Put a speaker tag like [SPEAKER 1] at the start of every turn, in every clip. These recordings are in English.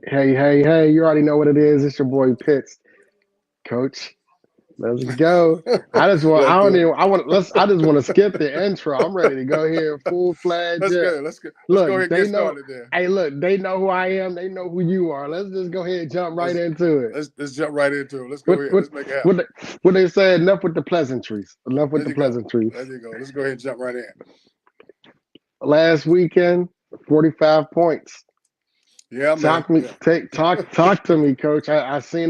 [SPEAKER 1] Hey, you already know what it is. It's your boy Pitts, coach. Let's go.
[SPEAKER 2] Let's do it.
[SPEAKER 1] I just want to skip the intro. I'm ready to go here full fledged.
[SPEAKER 2] Let's
[SPEAKER 1] Yeah.
[SPEAKER 2] go. Let's go
[SPEAKER 1] Look,
[SPEAKER 2] ahead and get
[SPEAKER 1] they know,
[SPEAKER 2] started there.
[SPEAKER 1] hey, look, they know who I am. They know who you are. Let's just go ahead and jump right
[SPEAKER 2] Let's
[SPEAKER 1] into it.
[SPEAKER 2] let's jump right into it. Let's go
[SPEAKER 1] What,
[SPEAKER 2] ahead.
[SPEAKER 1] what,
[SPEAKER 2] Let's make it
[SPEAKER 1] what,
[SPEAKER 2] happen.
[SPEAKER 1] what they said, enough with the pleasantries. Enough with
[SPEAKER 2] There
[SPEAKER 1] the
[SPEAKER 2] you go.
[SPEAKER 1] pleasantries.
[SPEAKER 2] There you go. Let's go ahead and jump right in.
[SPEAKER 1] Last weekend, 45 points.
[SPEAKER 2] Yeah, man.
[SPEAKER 1] Talk me,
[SPEAKER 2] Yeah.
[SPEAKER 1] talk to me, coach. I seen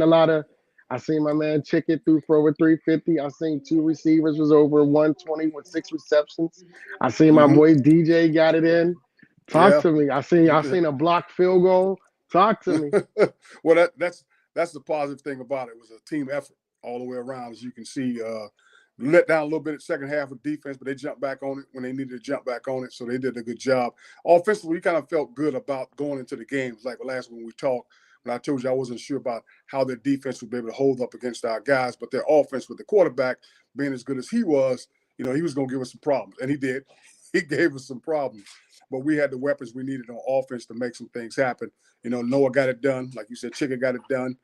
[SPEAKER 1] my man Chicken threw for over 350. I seen two receivers was over 120 with six receptions. I seen my
[SPEAKER 2] hmm
[SPEAKER 1] boy DJ got it in. Talk
[SPEAKER 2] Yeah.
[SPEAKER 1] to me.
[SPEAKER 2] You
[SPEAKER 1] I
[SPEAKER 2] did.
[SPEAKER 1] seen a blocked field goal. Talk to me.
[SPEAKER 2] Well, that's the positive thing about it. It was a team effort all the way around, as you can see. Let down a little bit in the second half of defense, but they jumped back on it when they needed to jump back on it. So they did a good job. Offensively, we kind of felt good about going into the games. Like last when we talked, when I told you I wasn't sure about how their defense would be able to hold up against our guys, but their offense with the quarterback being as good as he was, he was going to give us some problems, and he did. He gave us some problems, but we had the weapons we needed on offense to make some things happen. Noah got it done, like you said. Chicken got it done.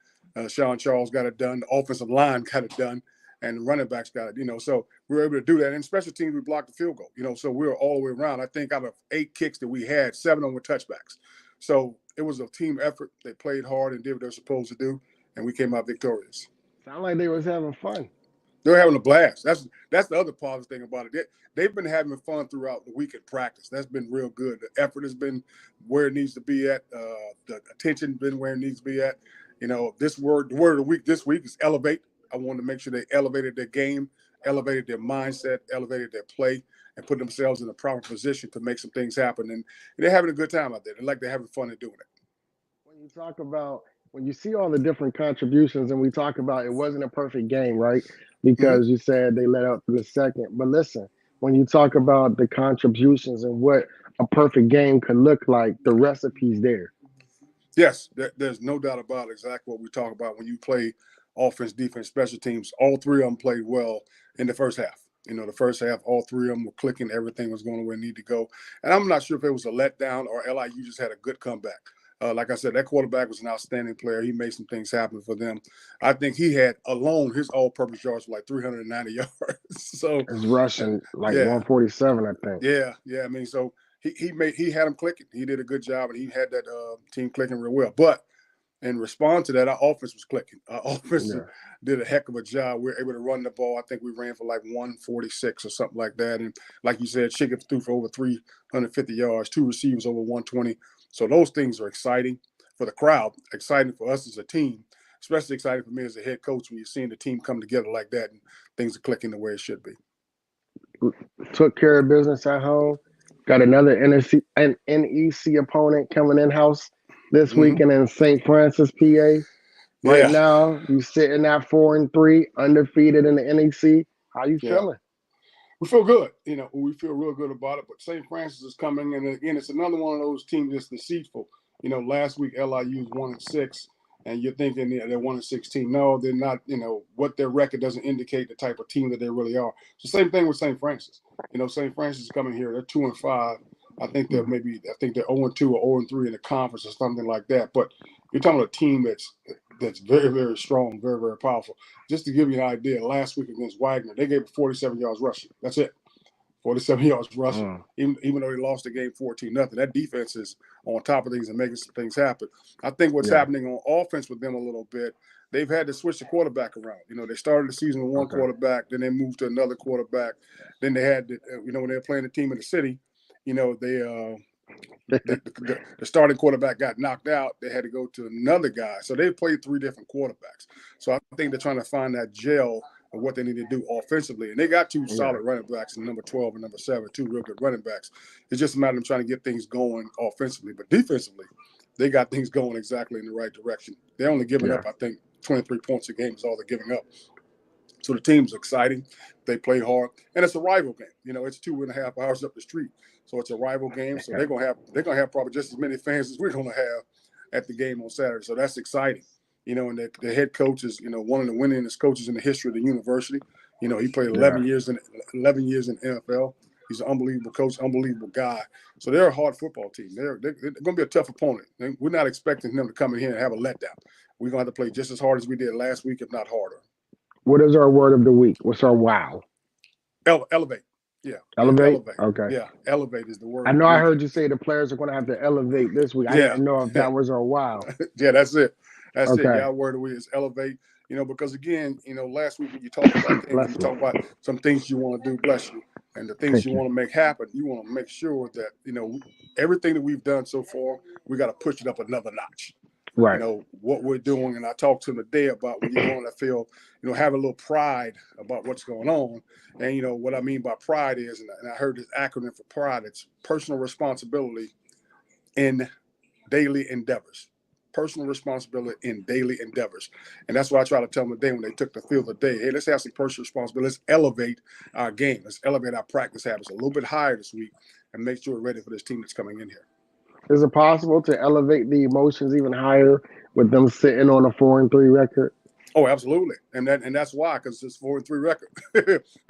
[SPEAKER 2] Sean Charles got it done. The offensive line got it done and the running backs got it, so we were able to do that. And special teams, we blocked the field goal, so we were all the way around. I think out of 8 kicks that we had, 7 of them were touchbacks. So it was a team effort. They played hard and did what they're supposed to do, and we came out victorious.
[SPEAKER 1] Sound like they was having fun.
[SPEAKER 2] They're having a blast. That's the other positive thing about it. They've been having fun throughout the week in practice. That's been real good. The effort has been where it needs to be at. The attention been where it needs to be at. The word of the week this week is elevate. I wanted to make sure they elevated their game, elevated their mindset, elevated their play, and put themselves in a proper position to make some things happen. And they're having a good time out there. They like they're having fun and doing it.
[SPEAKER 1] When you talk about when you see all the different contributions and we talk about it wasn't a perfect game, right?
[SPEAKER 2] Mm-hmm.
[SPEAKER 1] Because you said they let up in the second. But listen, when you talk about the contributions and what a perfect game could look like, the recipe's there.
[SPEAKER 2] Yes, there's no doubt about exactly what we talk about when you play offense, defense, special teams. All three of them played well in the first half. The first half, all three of them were clicking. Everything was going where it needed to go. And I'm not sure if it was a letdown or LIU just had a good comeback. Like I said, that quarterback was an outstanding player. He made some things happen for them. I think he had alone his all-purpose yards were like 390 yards. So,
[SPEAKER 1] It's rushing like
[SPEAKER 2] yeah,
[SPEAKER 1] 147, I think.
[SPEAKER 2] yeah. I mean, so he had him clicking. He did a good job, and he had that team clicking real well. But in response to that, our offense was clicking. Our offense
[SPEAKER 1] Yeah.
[SPEAKER 2] did a heck of a job. We were able to run the ball. I think we ran for like 146 or something like that. And like you said, Chicken threw for over 350 yards, 2 receivers over 120. So those things are exciting for the crowd, exciting for us as a team, especially exciting for me as a head coach when you're seeing the team come together like that and things are clicking the way it should be.
[SPEAKER 1] Took care of business at home. Got another NEC opponent coming in house this
[SPEAKER 2] Mm-hmm.
[SPEAKER 1] weekend in St. Francis, PA. Right
[SPEAKER 2] Yeah,
[SPEAKER 1] now, you sitting at 4-3, undefeated in the NEC. How you
[SPEAKER 2] yeah.
[SPEAKER 1] feeling?
[SPEAKER 2] We feel good. We feel real good about it. But St. Francis is coming, and again, it's another one of those teams that's deceitful. Last week LIU was 1-6, and you're thinking they're 1-16. No, they're not. What their record doesn't indicate the type of team that they really are. So same thing with St. Francis. St. Francis is coming here. They're 2-5. I think they're 0-2 or 0-3 in the conference or something like that. But you're talking about a team that's very, very strong, very, very powerful. Just to give you an idea, last week against Wagner, they gave 47 yards rushing. That's it. 47 yards rushing.
[SPEAKER 1] Mm,
[SPEAKER 2] Even though they lost the game 14-0, that defense is on top of things and making some things happen. I think what's
[SPEAKER 1] yeah.
[SPEAKER 2] happening on offense with them a little bit, they've had to switch the quarterback around. They started the season with one
[SPEAKER 1] Okay.
[SPEAKER 2] quarterback, then they moved to another quarterback. Then they had, when they were playing the team in the city, they the starting quarterback got knocked out. They had to go to another guy. So they played 3 different quarterbacks. So I think they're trying to find that gel of what they need to do offensively. And they got 2
[SPEAKER 1] Yeah.
[SPEAKER 2] solid running backs, in number 12 and number 7, 2 real good running backs. It's just a matter of them trying to get things going offensively. But defensively, they got things going exactly in the right direction. They're only giving
[SPEAKER 1] Yeah.
[SPEAKER 2] up, I think, 23 points a game is all they're giving up. So the team's exciting. They play hard, and it's a rival game. It's 2.5 hours up the street, so it's a rival game. So they're gonna have probably just as many fans as we're gonna have at the game on Saturday. So that's exciting. And the head coach is one of the winningest coaches in the history of the university. He played
[SPEAKER 1] Yeah.
[SPEAKER 2] 11 years in NFL. He's an unbelievable coach, unbelievable guy. So they're a hard football team. They're going to be a tough opponent. We're not expecting them to come in here and have a letdown. We're going to have to play just as hard as we did last week, if not harder.
[SPEAKER 1] What is our word of the week? What's our wow?
[SPEAKER 2] Elevate. Yeah,
[SPEAKER 1] Elevate?
[SPEAKER 2] elevate.
[SPEAKER 1] Okay.
[SPEAKER 2] Yeah, elevate is the word
[SPEAKER 1] I
[SPEAKER 2] of the
[SPEAKER 1] know I
[SPEAKER 2] week.
[SPEAKER 1] heard you say the players are going to have to elevate this week. I
[SPEAKER 2] Yeah,
[SPEAKER 1] didn't know if that was our wow.
[SPEAKER 2] yeah, that's it. That's it.
[SPEAKER 1] Okay.
[SPEAKER 2] Yeah, our word of the week is elevate. Because again, last week when you talk about things, you
[SPEAKER 1] Bless me.
[SPEAKER 2] talk about some things you want to do, bless you, and the things
[SPEAKER 1] Thank
[SPEAKER 2] you
[SPEAKER 1] you.
[SPEAKER 2] want to make happen. You want to make sure that everything that we've done so far, we got to push it up another notch.
[SPEAKER 1] Right.
[SPEAKER 2] What we're doing, and I talked to him today about when you go on that field, have a little pride about what's going on. And what I mean by pride is, and I heard this acronym for pride, it's personal responsibility in daily endeavors. Personal responsibility in daily endeavors. And that's what I try to tell them today when they took the field today. Hey, let's have some personal responsibility. Let's elevate our game. Let's elevate our practice habits a little bit higher this week and make sure we're ready for this team that's coming in here.
[SPEAKER 1] Is it possible to elevate the emotions even higher with them sitting on a 4-3 record?
[SPEAKER 2] Oh, absolutely. And that's why, because it's 4-3 record.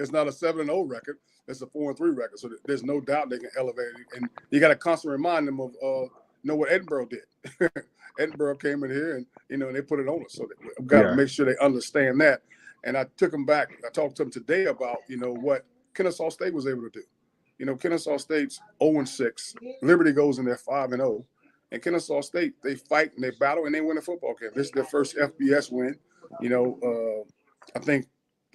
[SPEAKER 2] It's not a 7-0 record. It's a 4-3 record. So there's no doubt they can elevate it. And you got to constantly remind them of what Edinburgh did. Edinburgh came in here and they put it on us. So we've got to
[SPEAKER 1] Yeah.
[SPEAKER 2] make sure they understand that. And I took them back. I talked to them today about, what Kennesaw State was able to do. Kennesaw State's 0-6. Liberty goes in there 5-0. And Kennesaw State, they fight and they battle and they win a football game. This is their first FBS win, I think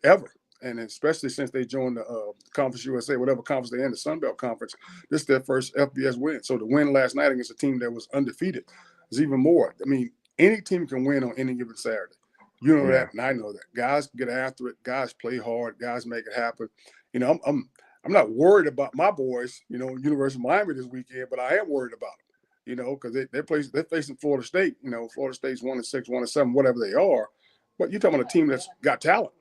[SPEAKER 2] ever. And especially since they joined the Conference USA, whatever conference they're in, the Sun Belt Conference, this is their first FBS win. So the win last night against a team that was undefeated is even more. I mean, any team can win on any given Saturday. You know that, and I know that. Guys get after it. Guys play hard. Guys make it happen. I'm not worried about my boys, University of Miami this weekend, but I am worried about them, because they're facing Florida State. Florida State's 1-6, 1-7, whatever they are. But you're talking about a team that's got talent.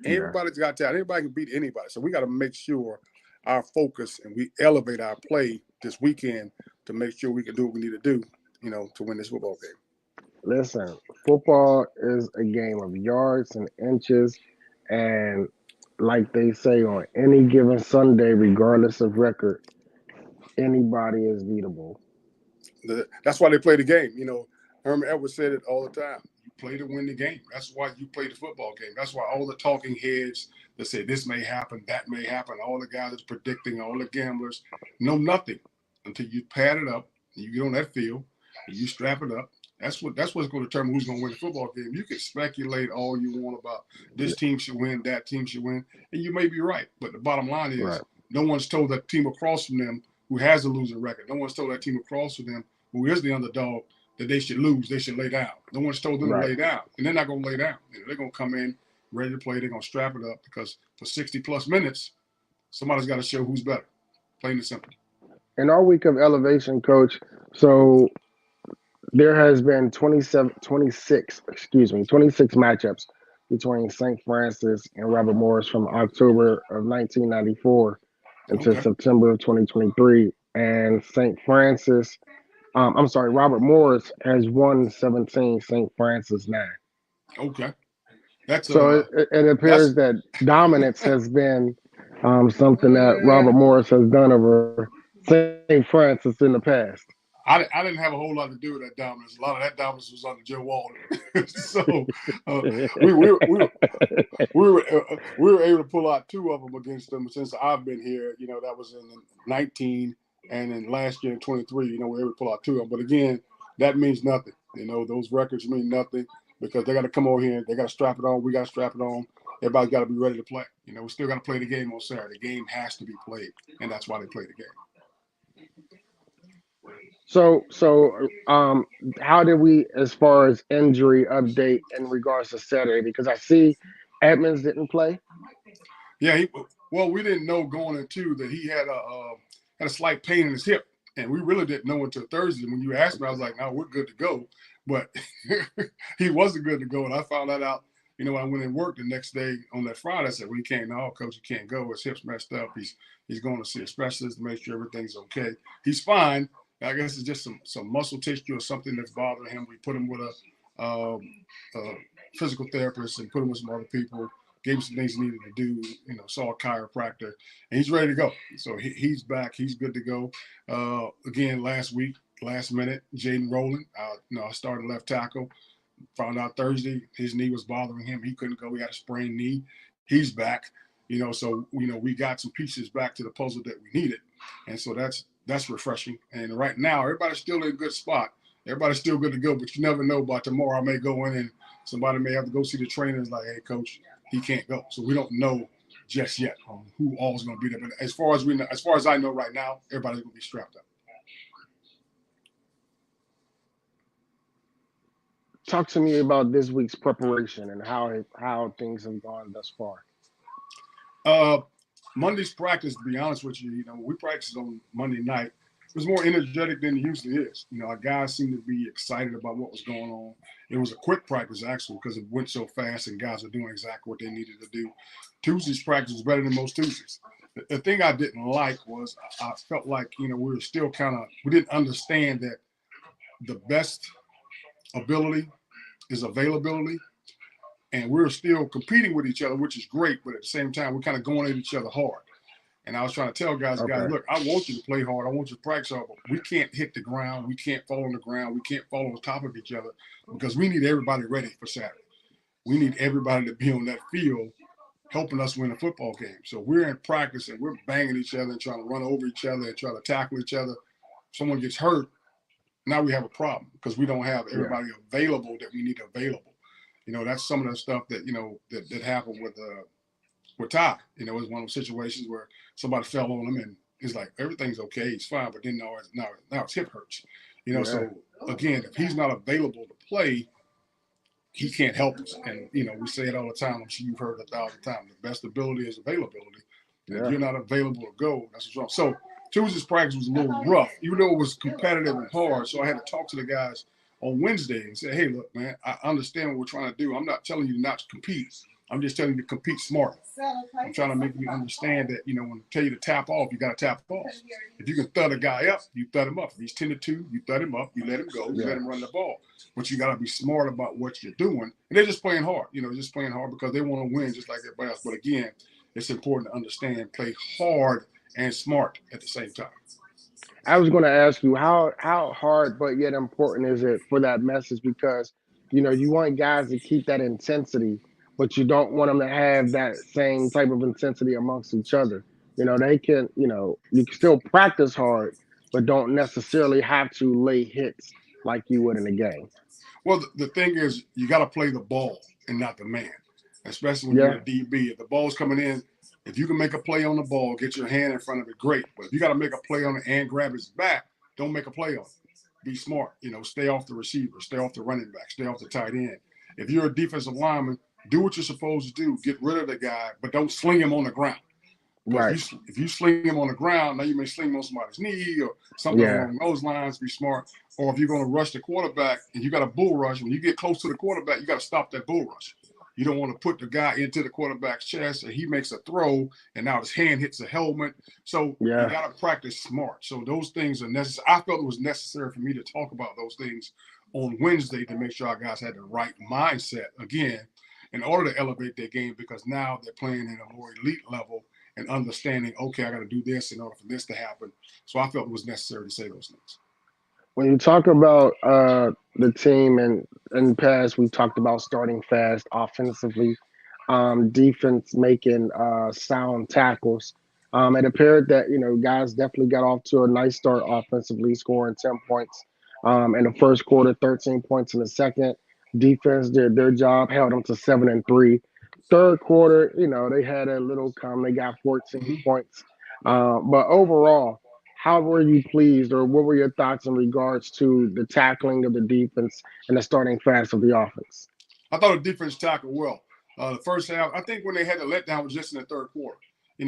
[SPEAKER 2] Everybody's got talent. Anybody can beat anybody. So we got to make sure our focus and we elevate our play this weekend to make sure we can do what we need to do, to win this football game.
[SPEAKER 1] Listen, football is a game of yards and inches. And like they say, on any given Sunday, regardless of record, anybody is beatable.
[SPEAKER 2] That's why they play the game. Herman Edwards said it all the time. You play to win the game. That's why you play the football game. That's why all the talking heads that say this may happen, that may happen, all the guys that's predicting, all the gamblers know nothing until you pad it up and you get on that field and you strap it up. That's what's going to determine who's going to win the football game. You can speculate all you want about this team should win, that team should win, and you may be right. But the bottom line is no one's told that team across from them who has a losing record. No one's told that team across from them who is the underdog that they should lose, they should lay down. No one's told them to lay down, and they're not going to lay down. They're going to come in ready to play. They're going to strap it up because for 60-plus minutes, somebody's got to show who's better, plain and simple.
[SPEAKER 1] In our week of elevation, Coach, so there has been 26 matchups between St. Francis and Robert Morris from October of 1994 until September of 2023. And St. Francis, Robert Morris has won 17, St. Francis 9.
[SPEAKER 2] Okay.
[SPEAKER 1] So it appears that dominance has been something that Robert Morris has done over St. Francis in the past.
[SPEAKER 2] I didn't have a whole lot to do with that dominance. A lot of that dominance was under Joe Walden. So we were able to pull out 2 of them against them since I've been here. That was in 19 and then last year in 23. We were able to pull out 2 of them. But again, that means nothing. Those records mean nothing because they got to come over here. They got to strap it on. We got to strap it on. Everybody's got to be ready to play. We still got to play the game on Saturday. The game has to be played, and that's why they play the game.
[SPEAKER 1] So, how did we, as far as injury update in regards to Saturday? Because I see Edmonds didn't play.
[SPEAKER 2] Yeah, we didn't know going into that he had a slight pain in his hip, and we really didn't know until Thursday. When you asked me, I was like, "No, we're good to go," but he wasn't good to go, and I found that out. When I went and worked the next day on that Friday, I said, "Well, he can't. No, coach, he can't go. His hip's messed up. He's going to see a specialist to make sure everything's okay. He's fine. I guess it's just some muscle tissue or something that's bothering him. We put him with a physical therapist and put him with some other people gave him some things he needed to do. Saw a chiropractor, and he's ready to go. So he's back. He's good to go. Again, last week, last minute, Jaden Rowland. I started left tackle. Found out Thursday his knee was bothering him. He couldn't go. He had a sprained knee. He's back. So we got some pieces back to the puzzle that we needed, and so that's refreshing. And right now, everybody's still in a good spot. Everybody's still good to go, but you never know. By tomorrow, I may go in and somebody may have to go see the trainer and like, hey, coach, he can't go. So we don't know just yet who all's going to be there. But as far as I know right now, everybody's going to be strapped up.
[SPEAKER 1] Talk to me about this week's preparation and how things have gone thus far.
[SPEAKER 2] Monday's practice, to be honest with you, we practiced on Monday night. It was more energetic than it usually is. Our guys seemed to be excited about what was going on. It was a quick practice, actually, because it went so fast and guys are doing exactly what they needed to do. Tuesday's practice was better than most Tuesdays. The thing I didn't like was I felt like, we were still we didn't understand that the best ability is availability. And we're still competing with each other, which is great. But at the same time, we're kind of going at each other hard. And I was trying to tell guys, look, I want you to play hard. I want you to practice hard. But we can't hit the ground. We can't fall on the ground. We can't fall on top of each other because we need everybody ready for Saturday. We need everybody to be on that field helping us win a football game. So we're in practice and we're banging each other and trying to run over each other and try to tackle each other. Someone gets hurt, now we have a problem because we don't have everybody available that we need available. That's some of the stuff that, that happened with Ty. It was one of those situations where somebody fell on him and it's like, everything's okay, he's fine, but then now his hip hurts. So again, if he's not available to play, he can't help us. And, we say it all the time. I'm sure you've heard it 1,000 times. The best ability is availability. And if you're not available to go, that's what's wrong. So Tuesday's practice was a little rough, even though it was competitive and hard. So I had to talk to the guys on Wednesday and say, hey, look, man, I understand what we're trying to do. I'm not telling you not to compete. I'm just telling you to compete smart. I'm trying to make you understand that, when I tell you to tap off, you got to tap off. If you can thud a guy up, you thud him up. If he's 10-2, you thud him up, you let him go, you let him run the ball. But you got to be smart about what you're doing. And they're just playing hard, just playing hard because they want to win just like everybody else. But again, it's important to understand, play hard and smart at the same time.
[SPEAKER 1] I was going to ask you how hard but yet important is it for that message, because you want guys to keep that intensity, but you don't want them to have that same type of intensity amongst each other. They can, you can still practice hard, but don't necessarily have to lay hits like you would in a game.
[SPEAKER 2] Well, the thing is, you got to play the ball and not the man, especially when you're a DB. If the ball's coming in, if you can make a play on the ball, get your hand in front of it, great. But if you got to make a play on it and grab his back, don't make a play on it. Be smart. Stay off the receiver, stay off the running back, stay off the tight end. If you're a defensive lineman, do what you're supposed to do. Get rid of the guy, but don't sling him on the ground. Right. If you sling him on the ground, now you may sling him on somebody's knee or something along those lines. Be smart. Or if you're going to rush the quarterback and you got a bull rush, when you get close to the quarterback, you got to stop that bull rush. You don't want to put the guy into the quarterback's chest and he makes a throw and now his hand hits the helmet. So you got to practice smart. So those things are necessary. I felt it was necessary for me to talk about those things on Wednesday to make sure our guys had the right mindset, again, in order to elevate their game, because now they're playing in a more elite level and understanding, okay, I got to do this in order for this to happen. So I felt it was necessary to say those things.
[SPEAKER 1] When you talk about the team and in the past, we've talked about starting fast offensively, defense making sound tackles. It appeared that guys definitely got off to a nice start offensively, scoring 10 points in the first quarter, 13 points in the second. Defense did their job, held them to 7-3. Third quarter, they had a little come. They got 14 points, but overall, how were you pleased, or what were your thoughts in regards to the tackling of the defense and the starting fast of the offense?
[SPEAKER 2] I thought the defense tackled well. The first half, I think when they had the letdown was just in the third quarter. They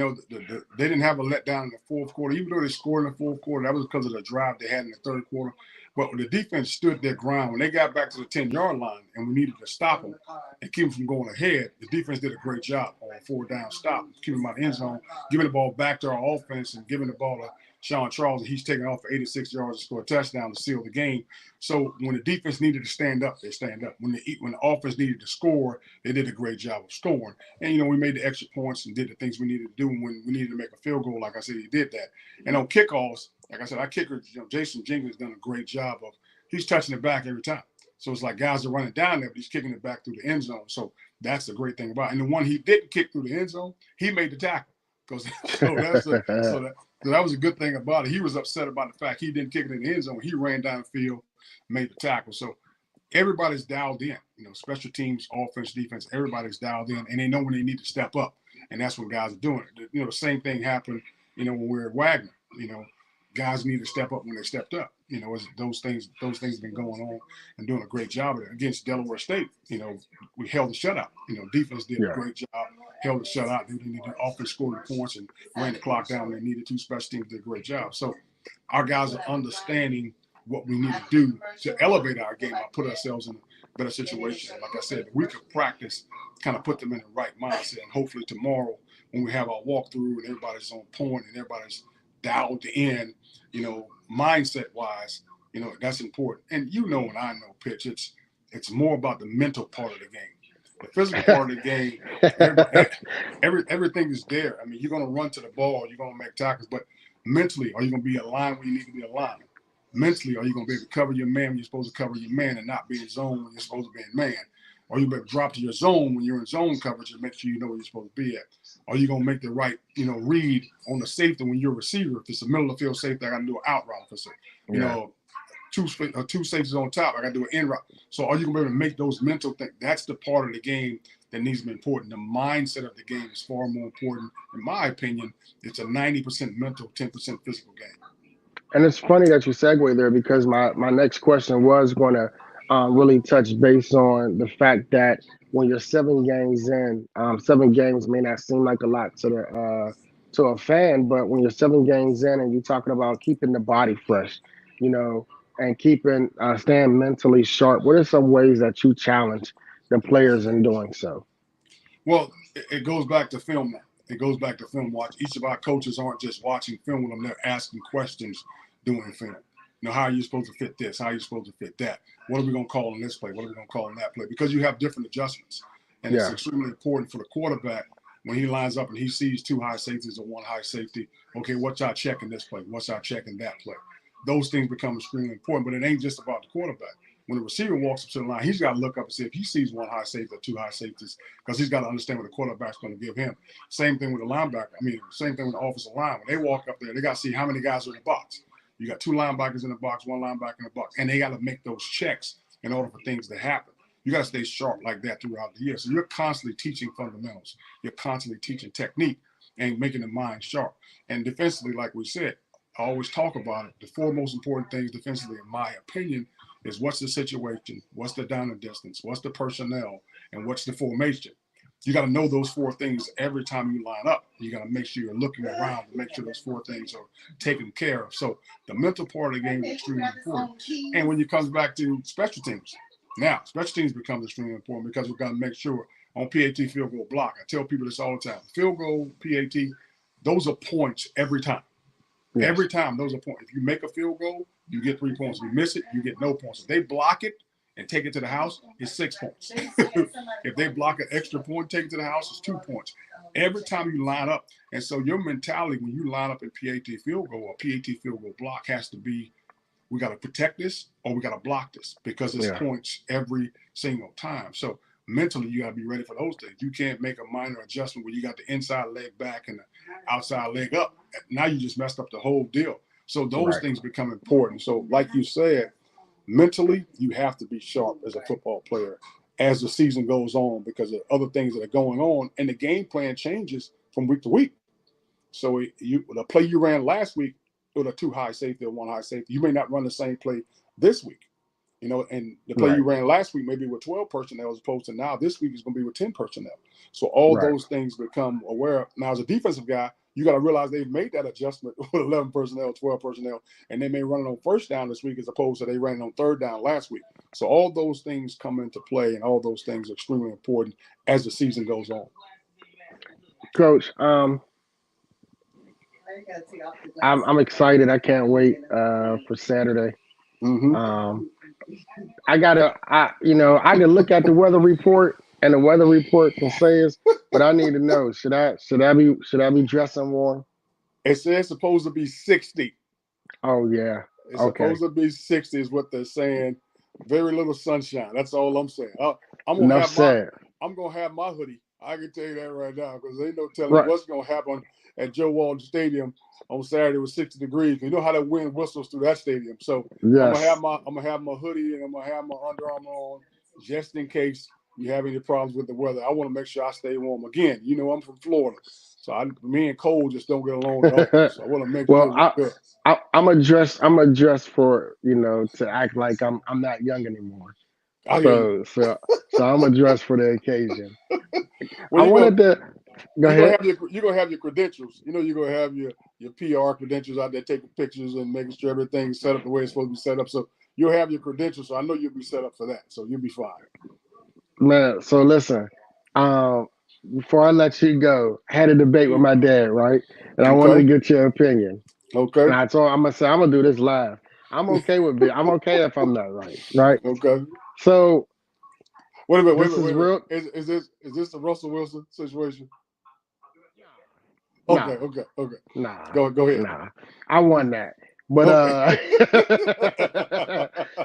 [SPEAKER 2] didn't have a letdown in the fourth quarter. Even though they scored in the fourth quarter, that was because of the drive they had in the third quarter. But when the defense stood their ground, when they got back to the 10-yard line and we needed to stop them and keep them from going ahead, the defense did a great job on a 4-down stop, keeping them out of the end zone, giving the ball back to our offense and giving the ball Sean Charles, and he's taking off for 86 yards to score a touchdown to seal the game. So when the defense needed to stand up, they stand up. When the offense needed to score, they did a great job of scoring. And, we made the extra points and did the things we needed to do. And when we needed to make a field goal, like I said, he did that. And on kickoffs, like I said, our kicker, Jason Jenkins, done a great job of, he's touching it back every time. So it's like guys are running down there, but he's kicking it back through the end zone. So that's the great thing about it. And the one he didn't kick through the end zone, he made the tackle. That was a good thing about it. He was upset about the fact he didn't kick it in the end zone. He ran down the field, made the tackle. So everybody's dialed in. Special teams, offense, defense, everybody's dialed in, and they know when they need to step up. And that's what guys are doing. The same thing happened, when we were at Wagner. Guys need to step up when they stepped up. Those things have been going on and doing a great job of it. Against Delaware State, we held the shutout. Defense did a great job, held the shutout. They needed the offense scored the points and ran the clock down when they needed to. Special teams did a great job. So our guys are understanding what we need to do to elevate our game and put ourselves in a better situation. Like I said, we could practice, kind of put them in the right mindset. And hopefully tomorrow when we have our walkthrough and everybody's on point and everybody's dialed in, mindset wise, that's important. And and I know, Pitch, it's more about the mental part of the game. The physical part of the game, everything is there. I mean, you're going to run to the ball, you're going to make tackles, but mentally, are you going to be aligned when you need to be aligned? Mentally, are you going to be able to cover your man when you're supposed to cover your man and not be in zone when you're supposed to be in man? Or you better drop to your zone when you're in zone coverage and make sure you know where you're supposed to be at. Are you going to make the right, read on the safety when you're a receiver? If it's a middle of the field safety, I got to do an out route. If it's two safeties on top, I got to do an in route. So are you going to be able to make those mental things? That's the part of the game that needs to be important. The mindset of the game is far more important. In my opinion, it's a 90% mental, 10% physical game.
[SPEAKER 1] And it's funny that you segue there because my next question was going to really touch base on the fact that when you're 7 games in, 7 games may not seem like a lot to a fan, but when you're 7 games in and you're talking about keeping the body fresh, you know, and keeping staying mentally sharp, what are some ways that you challenge the players in doing so?
[SPEAKER 2] Well, it goes back to film now. It goes back to film watch. Each of our coaches aren't just watching film with them; they're asking questions doing film. How are you supposed to fit this? How are you supposed to fit that? What are we going to call in this play? What are we going to call in that play? Because you have different adjustments. And it's extremely important for the quarterback when he lines up and he sees 2 high safeties or 1 high safety. Okay, what's our check in this play? What's our check in that play? Those things become extremely important, but it ain't just about the quarterback. When the receiver walks up to the line, he's got to look up and see if he sees 1 high safety or 2 high safeties because he's got to understand what the quarterback's going to give him. Same thing with the linebacker. Same thing with the offensive line. When they walk up there, they got to see how many guys are in the box. You got 2 linebackers in the box, 1 linebacker in the box, and they got to make those checks in order for things to happen. You got to stay sharp like that throughout the year. So you're constantly teaching fundamentals. You're constantly teaching technique and making the mind sharp. And defensively, like we said, I always talk about it. The 4 most important things defensively, in my opinion, is what's the situation, what's the down and distance, what's the personnel, and what's the formation. You got to know those 4 things every time you line up. You got to make sure you're looking around to make sure those 4 things are taken care of. So the mental part of the game is extremely important. And when it comes back to special teams, now special teams becomes extremely important because we've got to make sure on PAT field goal block. I tell people this all the time. Field goal, PAT, those are points every time. Yes. Every time, those are points. If you make a field goal, you get 3 points. If you miss it, you get no points. If they block it and take it to the house, it's 6 points. If they block an extra point, take it to the house, it's 2 points. Every time you line up. And so your mentality when you line up in PAT field goal or PAT field goal block has to be, we got to protect this or we got to block this because it's points every single time. So mentally, you got to be ready for those things. You can't make a minor adjustment where you got the inside leg back and the outside leg up. Now you just messed up the whole deal. So those things become important. So like you said, mentally, you have to be sharp as a football player as the season goes on because of other things that are going on. And the game plan changes from week to week. So the play you ran last week with a 2 high safety or 1 high safety, you may not run the same play this week. And the play you ran last week maybe with 12 personnel as opposed to now this week is going to be with 10 personnel. So all those things become aware of. Now, as a defensive guy, you got to realize they've made that adjustment with 11 personnel, 12 personnel, and they may run it on first down this week as opposed to they ran it on third down last week. So all those things come into play, and all those things are extremely important as the season goes on.
[SPEAKER 1] Coach, I'm excited. I can't wait for Saturday.
[SPEAKER 2] Mm-hmm.
[SPEAKER 1] Um, I can look at the weather report and the weather report can say is, but I need to know should I be dressing warm?
[SPEAKER 2] It says it's supposed to be 60.
[SPEAKER 1] Oh yeah.
[SPEAKER 2] It's
[SPEAKER 1] Okay.
[SPEAKER 2] supposed to be 60 is what they're saying. Very little sunshine. That's all I'm saying. I'm gonna
[SPEAKER 1] Enough
[SPEAKER 2] have my
[SPEAKER 1] said.
[SPEAKER 2] I'm gonna have my hoodie. I can tell you that right now because ain't no telling
[SPEAKER 1] Right.
[SPEAKER 2] what's gonna happen at Joe Walton Stadium on Saturday with 60 degrees. You know how that wind whistles through that stadium. So
[SPEAKER 1] Yes.
[SPEAKER 2] I'm gonna have my hoodie and I'm gonna have my Under Armour on just in case we have any problems with the weather. I want to make sure I stay warm. Again, I'm from Florida, so me and cold just don't get along at all. So I want to make sure
[SPEAKER 1] Well,
[SPEAKER 2] we're good.
[SPEAKER 1] I'm a dress for to act like I'm not young anymore.
[SPEAKER 2] I hear you.
[SPEAKER 1] So I'm a dress for the occasion.
[SPEAKER 2] Well,
[SPEAKER 1] I wanted to go ahead.
[SPEAKER 2] you're gonna have your credentials. You're gonna have your PR credentials out there taking pictures and making sure everything's set up the way it's supposed to be set up. So you'll have your credentials. So I know you'll be set up for that. So you'll be fine.
[SPEAKER 1] Man, so listen, um, before I let you go, I had a debate with my dad, right? And I wanted to
[SPEAKER 2] Okay.
[SPEAKER 1] get your opinion.
[SPEAKER 2] Okay.
[SPEAKER 1] And I told him, I'm gonna say I'm gonna do this live. I'm okay if I'm not right, right?
[SPEAKER 2] Okay.
[SPEAKER 1] So
[SPEAKER 2] Wait a minute. Wait a
[SPEAKER 1] this
[SPEAKER 2] minute.
[SPEAKER 1] is
[SPEAKER 2] Wait a minute.
[SPEAKER 1] real.
[SPEAKER 2] Is this the Russell Wilson situation? Okay.
[SPEAKER 1] Nah,
[SPEAKER 2] Okay. Okay.
[SPEAKER 1] nah,
[SPEAKER 2] Go ahead.
[SPEAKER 1] nah. I won that, but
[SPEAKER 2] Okay.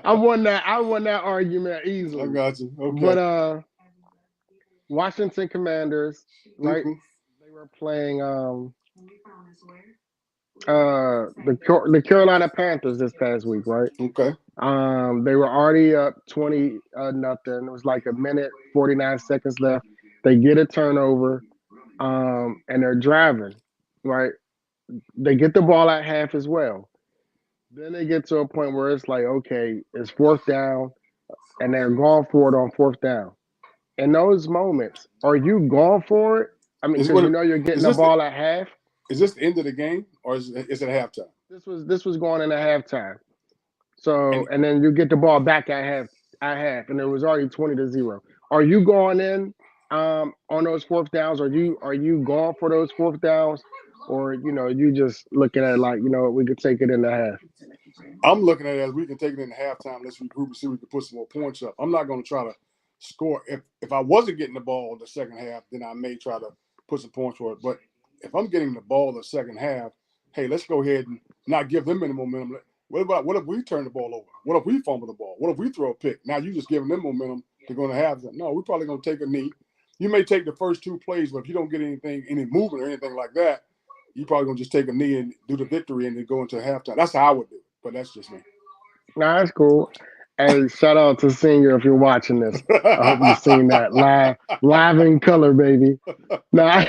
[SPEAKER 1] I won that argument
[SPEAKER 2] I
[SPEAKER 1] easily.
[SPEAKER 2] got you.
[SPEAKER 1] But
[SPEAKER 2] Okay.
[SPEAKER 1] Washington Commanders, right?
[SPEAKER 2] Hmm.
[SPEAKER 1] They were playing the Carolina Panthers this past week, right?
[SPEAKER 2] Okay.
[SPEAKER 1] They were already up 20 nothing. It was like a minute 49 seconds left. They get a turnover, and they're driving, right? They get the ball at half as well. Then they get to a point where it's like, okay, it's fourth down, and they're going for it on fourth down. In those moments, are you going for it? I mean,
[SPEAKER 2] Is
[SPEAKER 1] because
[SPEAKER 2] what
[SPEAKER 1] you're
[SPEAKER 2] is
[SPEAKER 1] getting the
[SPEAKER 2] this? The,
[SPEAKER 1] ball at half.
[SPEAKER 2] is this the end of the game or is it halftime?
[SPEAKER 1] This was going in at halftime. So
[SPEAKER 2] And
[SPEAKER 1] and then you get the ball back at half, and it was already 20-0. Are you going in on those fourth downs? Are you going for those fourth downs, or you just looking at it like we could take it in the half?
[SPEAKER 2] I'm looking at it as we can take it in halftime. Let's regroup and see if we can put some more points up. I'm not going to try to score. If I wasn't getting the ball the second half, then I may try to put some points for it. But if I'm getting the ball the second half, hey, let's go ahead and not give them any momentum. What if we turn the ball over? What if we fumble the ball? What if we throw a pick? Now you just giving them momentum. They're going to have that. No, we're probably going to take a knee. You may take the first two plays, but if you don't get any movement or anything like that, you probably gonna just take a knee and do the victory and then go into halftime. That's how I would do it, but that's just me.
[SPEAKER 1] Nah, that's cool. Hey, shout out to Senior if you're watching this. I hope you've seen that live in color, baby. Nah,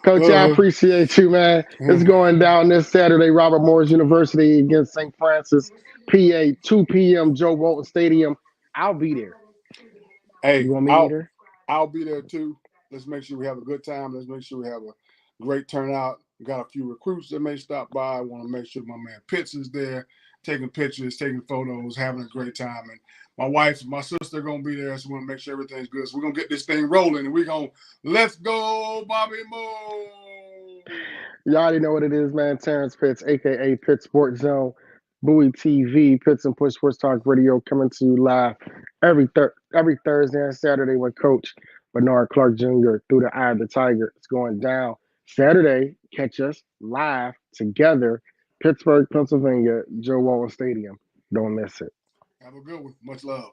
[SPEAKER 1] Coach, I
[SPEAKER 2] uh,
[SPEAKER 1] appreciate you, man. It's going down this Saturday, Robert Morris University against St. Francis, PA, 2 p.m., Joe Walton Stadium. I'll be there.
[SPEAKER 2] hey,
[SPEAKER 1] You want me there?
[SPEAKER 2] I'll be there too. Let's make sure we have a good time. Let's make sure we have a great turnout. We got a few recruits that may stop by. I want to make sure my man Pitts is there, taking pictures, taking photos, having a great time. And my wife and my sister are gonna be there, so we want to make sure everything's good. So we're gonna get this thing rolling, and we're gonna let's go, Bobby Moore.
[SPEAKER 1] You already know what it is, man. Terrence Pitts, aka Pitt Sports Zone, Bowie TV, Pitts and Push Sports Talk Radio, coming to you live every Thursday and Saturday with Coach Bernard Clark Jr. through the Eye of the Tiger. It's going down Saturday. Catch us live together, Pittsburgh, Pennsylvania, Joe Walton Stadium. Don't miss it.
[SPEAKER 2] Have a good one. Much love.